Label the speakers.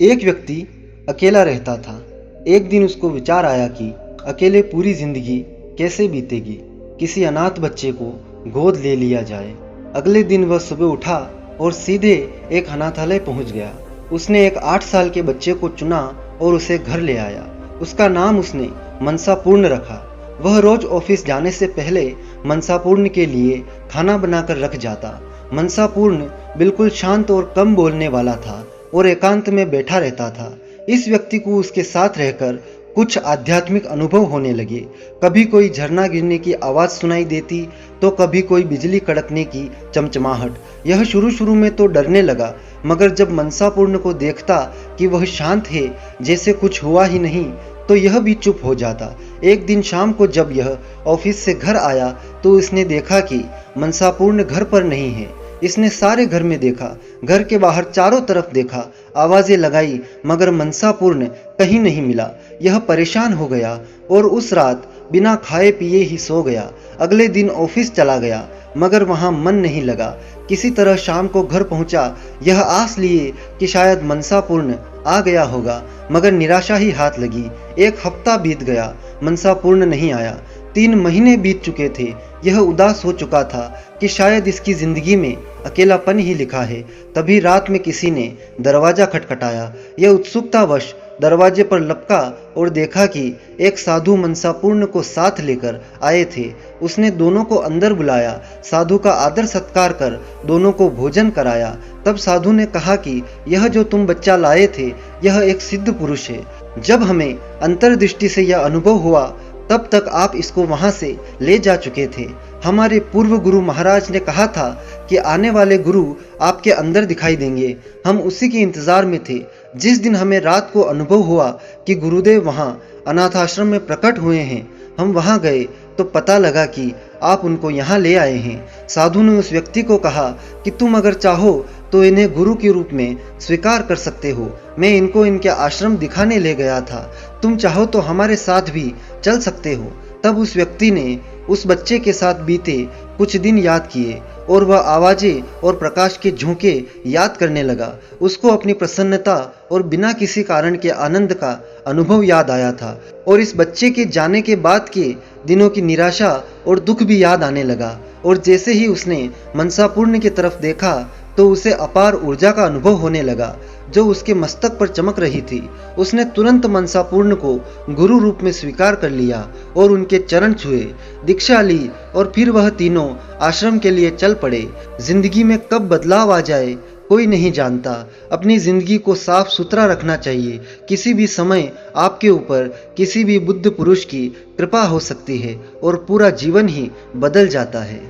Speaker 1: एक व्यक्ति अकेला रहता था। एक दिन उसको विचार आया कि अकेले पूरी जिंदगी कैसे बीतेगी, किसी अनाथ बच्चे को गोद ले लिया जाए। अगले दिन वह सुबह उठा और सीधे एक अनाथालय पहुंच गया। उसने एक 8 साल के बच्चे को चुना और उसे घर ले आया। उसका नाम उसने मनसापूर्ण रखा। वह रोज ऑफिस जाने से पहले मनसापूर्ण के लिए खाना बनाकर रख जाता। मनसापूर्ण बिल्कुल शांत और कम बोलने वाला था और एकांत में बैठा रहता था। इस व्यक्ति को उसके साथ रहकर कुछ आध्यात्मिक अनुभव होने लगे। कभी कोई झरना गिरने की आवाज़ सुनाई देती तो कभी कोई बिजली कड़कने की चमचमाहट। यह शुरू में तो डरने लगा, मगर जब मनसापूर्ण को देखता कि वह शांत है, जैसे कुछ हुआ ही नहीं, तो यह भी चुप हो जाता। एक दिन शाम को जब यह ऑफिस से घर आया तो उसने देखा कि मनसापूर्ण घर पर नहीं है। इसने सारे घर में देखा, घर के बाहर चारों तरफ देखा, आवाजें लगाई, मगर मनसापूर्ण कहीं नहीं मिला। यह परेशान हो गया और उस रात बिना खाए पिए ही सो गया। अगले दिन ऑफिस चला गया, मगर वहां मन नहीं लगा। किसी तरह शाम को घर पहुंचा, यह आस लिए कि शायद मनसापूर्ण आ गया होगा, मगर निराशा ही हाथ लगी। एक हफ्ता बीत गया, मनसापूर्ण नहीं आया। 3 महीने बीत चुके थे। यह उदास हो चुका था कि शायद इसकी जिंदगी में अकेलापन ही लिखा है। तभी रात में किसी ने दरवाजा खटखटाया। यह उत्सुकतावश दरवाजे पर लपका और देखा कि एक साधु मनसापूर्ण को साथ लेकर आए थे। उसने दोनों को अंदर बुलाया, साधु का आदर सत्कार कर दोनों को भोजन कराया। तब साधु ने कहा कि यह जो तुम बच्चा लाए थे, यह एक सिद्ध पुरुष है। जब हमें अंतर्दृष्टि से यह अनुभव हुआ, तब तक आप इसको वहां से ले जा चुके थे। हमारे पूर्व गुरु महाराज ने कहा था कि आने वाले गुरु आपके अंदर दिखाई देंगे। हम उसी के इंतजार में थे। जिस दिन हमें रात को अनुभव हुआ कि गुरुदेव वहां अनाथ आश्रम में प्रकट हुए हैं, हम वहां गए तो पता लगा कि आप उनको यहाँ ले आए हैं। साधु ने उस व्यक्ति को कहा कि तुम अगर चाहो तो इन्हें गुरु के रूप में स्वीकार कर सकते हो। मैं इनको इनके आश्रम दिखाने ले गया था। तुम चाहो तो हमारे साथ भी चल सकते हो। तब उस व्यक्ति ने उस बच्चे के साथ बीते कुछ दिन याद किए और वह आवाजें और प्रकाश के झोंके याद करने लगा। उसको अपनी प्रसन्नता और बिना किसी कारण के आनंद का अनुभव याद आया था और इस बच्चे के जाने के बाद के दिनों की निराशा और दुख भी याद आने लगा। और जैसे ही उसने मनसापूर्ण की तरफ देखा तो उसे अपार ऊर्जा का अनुभव होने लगा जो उसके मस्तक पर चमक रही थी। उसने तुरंत मनसापूर्ण को गुरु रूप में स्वीकार कर लिया और उनके चरण छुए, दीक्षा ली और फिर वह तीनों आश्रम के लिए चल पड़े। जिंदगी में कब बदलाव आ जाए कोई नहीं जानता। अपनी जिंदगी को साफ सुथरा रखना चाहिए। किसी भी समय आपके ऊपर किसी भी बुद्ध पुरुष की कृपा हो सकती है और पूरा जीवन ही बदल जाता है।